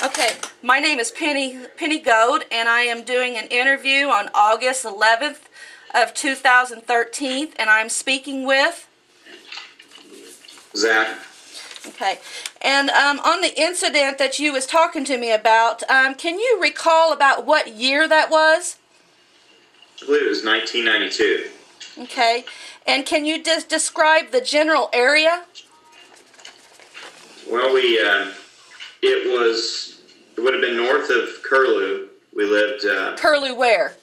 Okay, my name is Penny Goad, and I am doing an interview on August 11th of 2013, and I'm speaking with Zack. Okay, and on the incident that you was talking to me about, can you recall about what year that was? I believe it was 1992. Okay, and can you just describe the general area? Well, it would have been north of Curlew. We lived... Curlew where?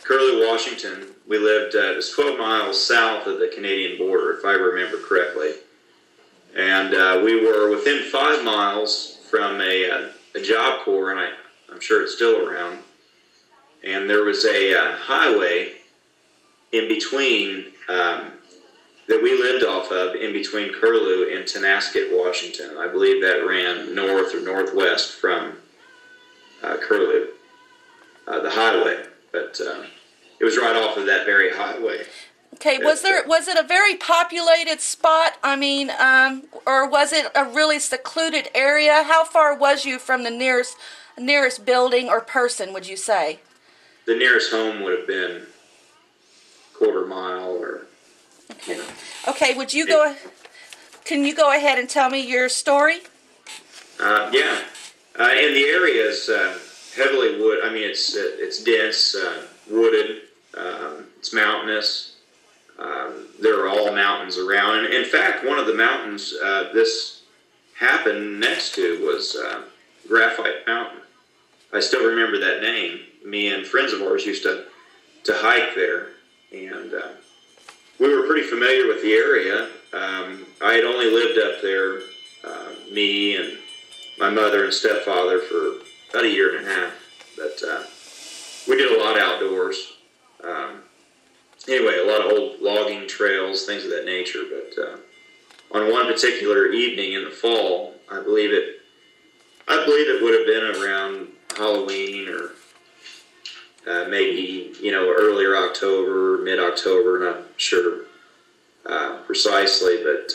Curlew, Washington. We lived, it was 12 miles south of the Canadian border, if I remember correctly. And we were within 5 miles from a job corps, and I'm sure it's still around. And there was a highway in between, that we lived off of, in between Curlew and Sasquatch, Washington. I believe that ran north or northwest from Curlew, the highway. But it was right off of that very highway. Okay, was it a very populated spot? I mean, or was it a really secluded area? How far was you from the nearest building or person, would you say? The nearest home would have been quarter mile or... Okay. Okay, can you go ahead and tell me your story? Yeah. And the area is heavily wood. I mean, it's dense, wooded. It's mountainous. There are all mountains around. And in fact, one of the mountains this happened next to was Graphite Mountain. I still remember that name. Me and friends of ours used to hike there, and we were pretty familiar with the area. I had only lived up there, me and my mother and stepfather, for about a year and a half. But we did a lot outdoors. Anyway, a lot of old logging trails, things of that nature. But on one particular evening in the fall, I believe it would have been around Halloween or maybe, earlier October, mid-October, not sure precisely, but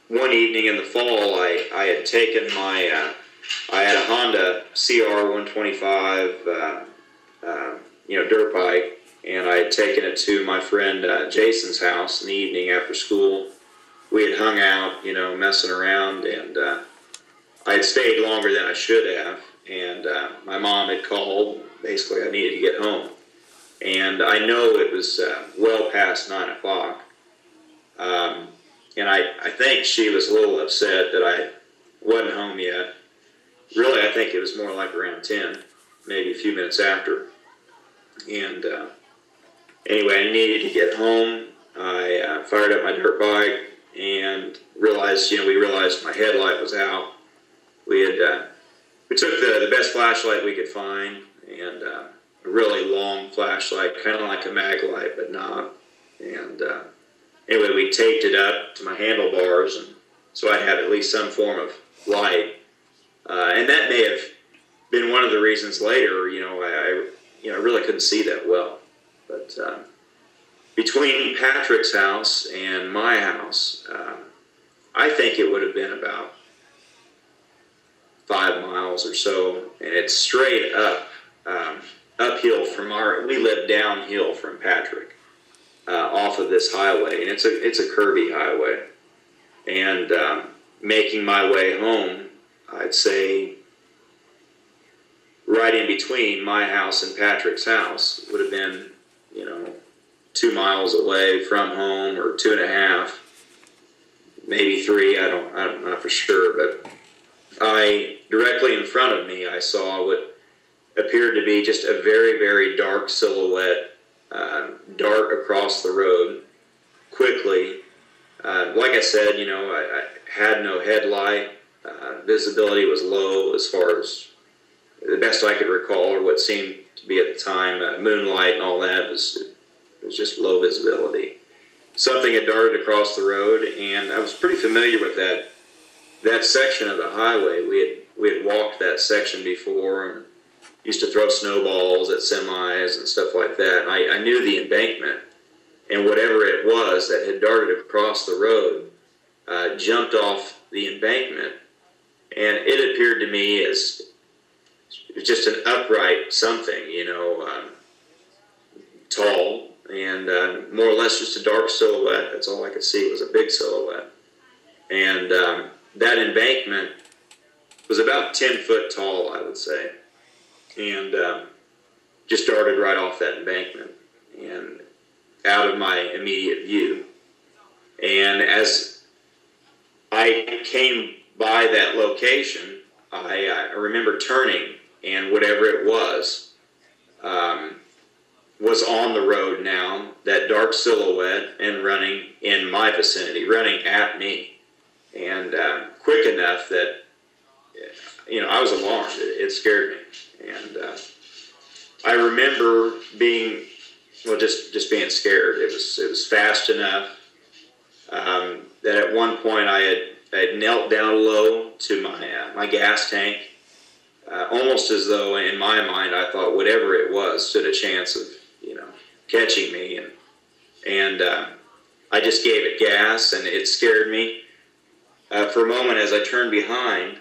one evening in the fall, I had taken I had a Honda CR 125, dirt bike, and I had taken it to my friend Jason's house in the evening after school. We had hung out, messing around, and I had stayed longer than I should have. And my mom had called. Basically, I needed to get home. And I know it was well past 9 o'clock. And I think she was a little upset that I wasn't home yet. Really, I think it was more like around 10, maybe a few minutes after. And anyway, I needed to get home. I fired up my dirt bike and realized, we realized my headlight was out. We took the best flashlight we could find, and a really long flashlight, kind of like a mag light, but not. And anyway, we taped it up to my handlebars, and so I'd have at least some form of light. And that may have been one of the reasons later, I really couldn't see that well. But between Patrick's house and my house, I think it would have been about 5 miles or so, and it's straight up, uphill from we live downhill from Patrick, off of this highway, and it's a curvy highway. And making my way home, I'd say right in between my house and Patrick's house would have been, 2 miles away from home, or 2.5, maybe 3. I'm not for sure, but directly in front of me, I saw what appeared to be just a very, very dark silhouette dart across the road quickly. Like I said, I had no headlight. Visibility was low as far as the best I could recall, or what seemed to be at the time. Moonlight and all that was just low visibility. Something had darted across the road, and I was pretty familiar with that section of the highway. We had walked that section before, and used to throw snowballs at semis and stuff like that. And I knew the embankment, and whatever it was that had darted across the road jumped off the embankment and it appeared to me as just an upright something, tall, and more or less just a dark silhouette. That's all I could see was a big silhouette. And that embankment was about 10 foot tall, I would say, and just started right off that embankment and out of my immediate view. And as I came by that location, I remember turning, and whatever it was on the road now, that dark silhouette, and running in my vicinity, running at me, and quick enough that I was alarmed. It scared me, and I remember being just being scared. It was fast enough that at one point I had knelt down low to my gas tank, almost as though in my mind I thought whatever it was stood a chance of catching me, and I just gave it gas, and it scared me for a moment as I turned behind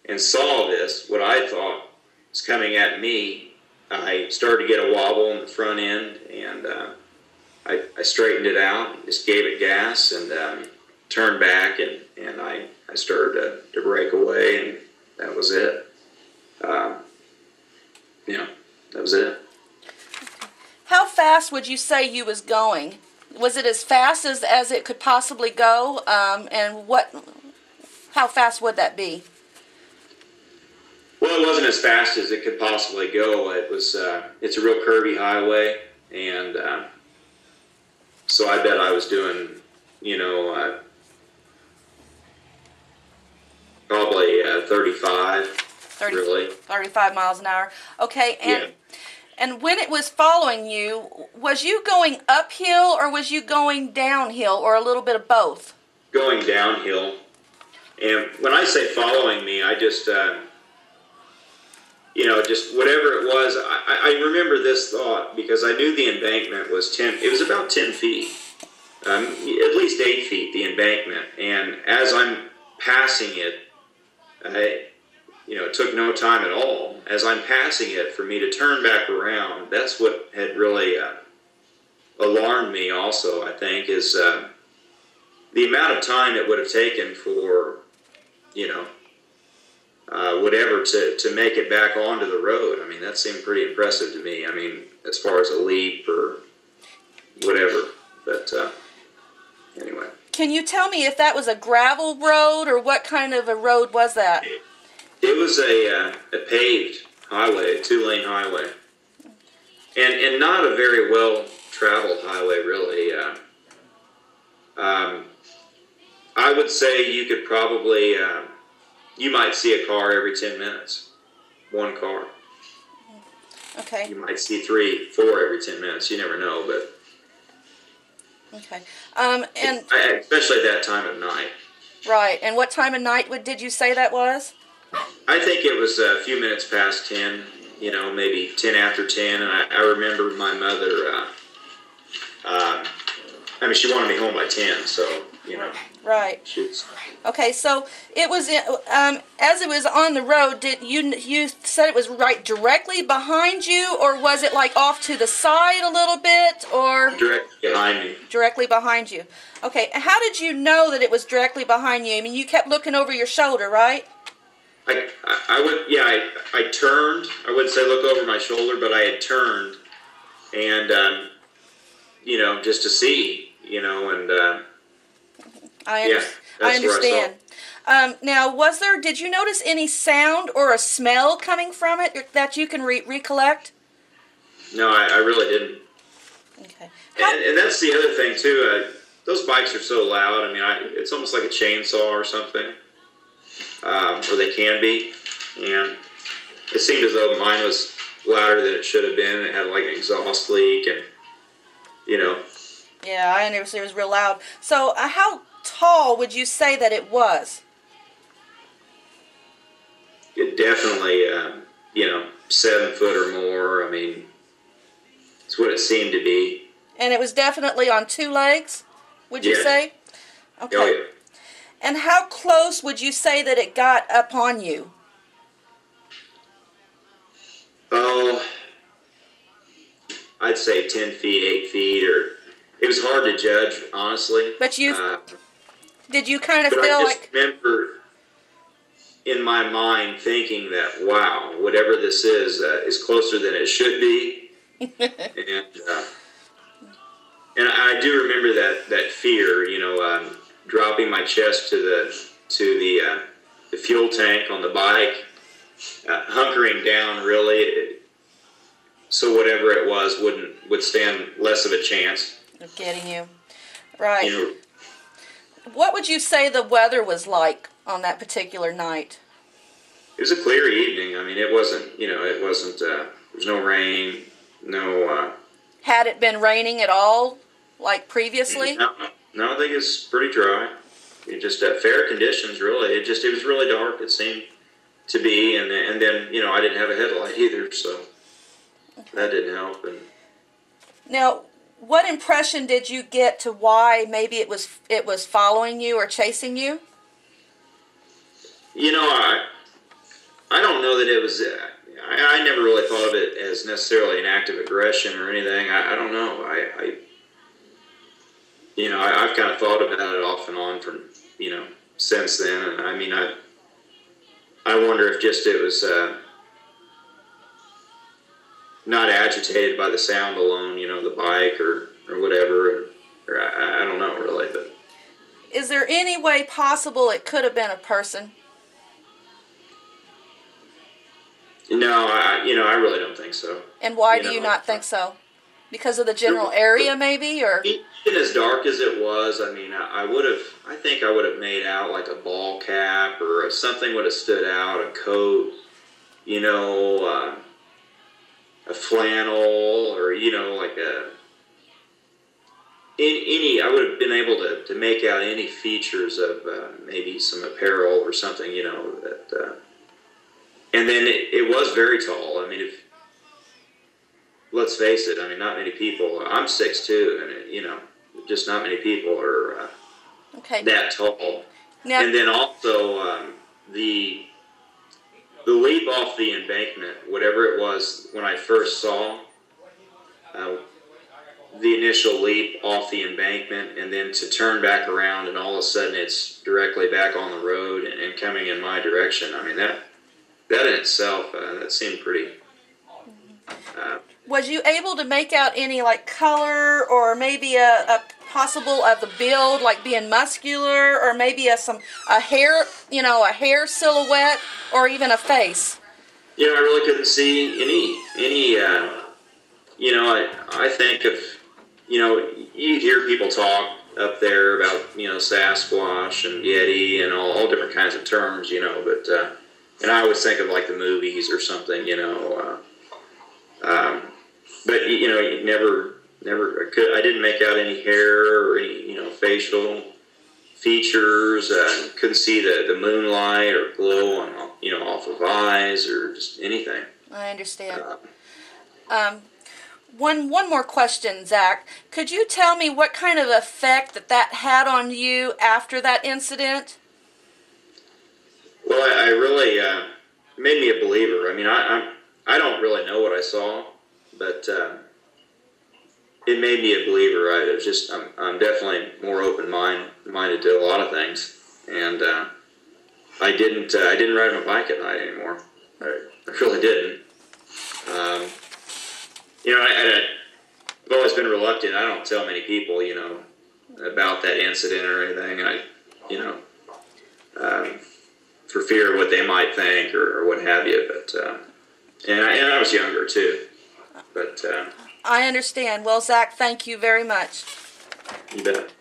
and saw this, what I thought was coming at me. I started to get a wobble in the front end, and I straightened it out, and just gave it gas, and turned back, and I started to break away, and that was it. That was it. How fast would you say you was going? Was it as fast as it could possibly go? And how fast would that be? Well, it wasn't as fast as it could possibly go. It's a real curvy highway, and so I bet I was doing, probably 35. 35 miles an hour. Okay, and yeah. And when it was following you, was you going uphill or was you going downhill, or a little bit of both? Going downhill. And when I say following me, I just, just whatever it was, I remember this thought because I knew the embankment was it was about 10 feet, at least 8 feet, the embankment. And as I'm passing it, it took no time at all. As I'm passing it, for me to turn back around, that's what had really alarmed me also, I think, is the amount of time it would have taken for, whatever to make it back onto the road. I mean, that seemed pretty impressive to me. I mean, as far as a leap or whatever. But anyway. Can you tell me if that was a gravel road or what kind of a road was that? It was a paved highway, a 2-lane highway, and not a very well-traveled highway, really. I would say you could probably, you might see a car every 10 minutes, one car. Okay. You might see 3, 4 every 10 minutes. You never know, but. Okay. And especially at that time of night. Right. And what time of night did you say that was? I think it was a few minutes past 10, maybe 10 after 10. And I remember my mother, she wanted me home by 10, so, Right. Shoots. Okay, so it was, as it was on the road, you said it was right directly behind you, or was it like off to the side a little bit, or? Directly behind me. Directly behind you. Okay, how did you know that it was directly behind you? I mean, you kept looking over your shoulder, right? I turned. I wouldn't say look over my shoulder, but I had turned, and just to see, and I understand. Now, did you notice any sound or a smell coming from it that you can recollect? No, I really didn't. Okay. And that's the other thing too. Those bikes are so loud. I mean, it's almost like a chainsaw or something. Or they can be, and it seemed as though mine was louder than it should have been. It had like an exhaust leak, and Yeah, I understand. It was real loud. So, how tall would you say that it was? It definitely, 7 foot or more. I mean, it's what it seemed to be. And it was definitely on 2 legs, would you say? Okay. Oh, yeah. And how close would you say that it got upon you? Oh, I'd say 10 feet, 8 feet, or it was hard to judge, honestly. But did you kind of but feel I just like... remember in my mind thinking that, wow, whatever this is closer than it should be. And I do remember that fear, dropping my chest to the fuel tank on the bike, hunkering down really, so whatever it was would stand less of a chance of getting you. Right. You know, what would you say the weather was like on that particular night? it was a clear evening. I mean, it wasn't, there was no rain, no... Had it been raining at all, like previously? No, I think it's pretty dry. It just fair conditions, really. It was really dark, it seemed to be, and then, I didn't have a headlight either, so that didn't help. And now, what impression did you get to why maybe it was following you or chasing you? I don't know that it was. I never really thought of it as necessarily an act of aggression or anything. I don't know. I've kind of thought about it off and on from since then. And I mean, I wonder if just it was not agitated by the sound alone. The bike or whatever. Or I don't know really. But is there any way possible it could have been a person? No, I really don't think so. And why do you not think so? Because of the general area, maybe, or even as dark as it was, I mean, I think I would have made out like a ball cap or something would have stood out, a coat, a flannel, or like I would have been able to make out any features of maybe some apparel or something, that. And then it was very tall. I mean, let's face it. I mean, not many people. I'm 6'2", and just not many people are that tall. Now, and then also the leap off the embankment, whatever it was when I first saw the initial leap off the embankment, and then to turn back around, and all of a sudden it's directly back on the road and coming in my direction. I mean that in itself, that seemed pretty... was you able to make out any, like, color or maybe a possible of the build, like being muscular, or maybe a hair, a hair silhouette, or even a face? I really couldn't see any I think of, you hear people talk up there about, Sasquatch and Yeti and all different kinds of terms, but... and I always think of like the movies or something, but I didn't make out any hair or any, facial features. Couldn't see the moonlight or glow on, off of eyes or just anything. I understand. One more question, Zach. Could you tell me what kind of effect that had on you after that incident? Well, I really made me a believer. I mean, I don't really know what I saw, but it made me a believer. I'm definitely more open-minded to a lot of things, and I didn't ride my bike at night anymore. I really didn't. I've always been reluctant. I don't tell many people, about that incident or anything, and for fear of what they might think or what have you. But and I was younger too. But I understand. Well, Zach, thank you very much. You bet.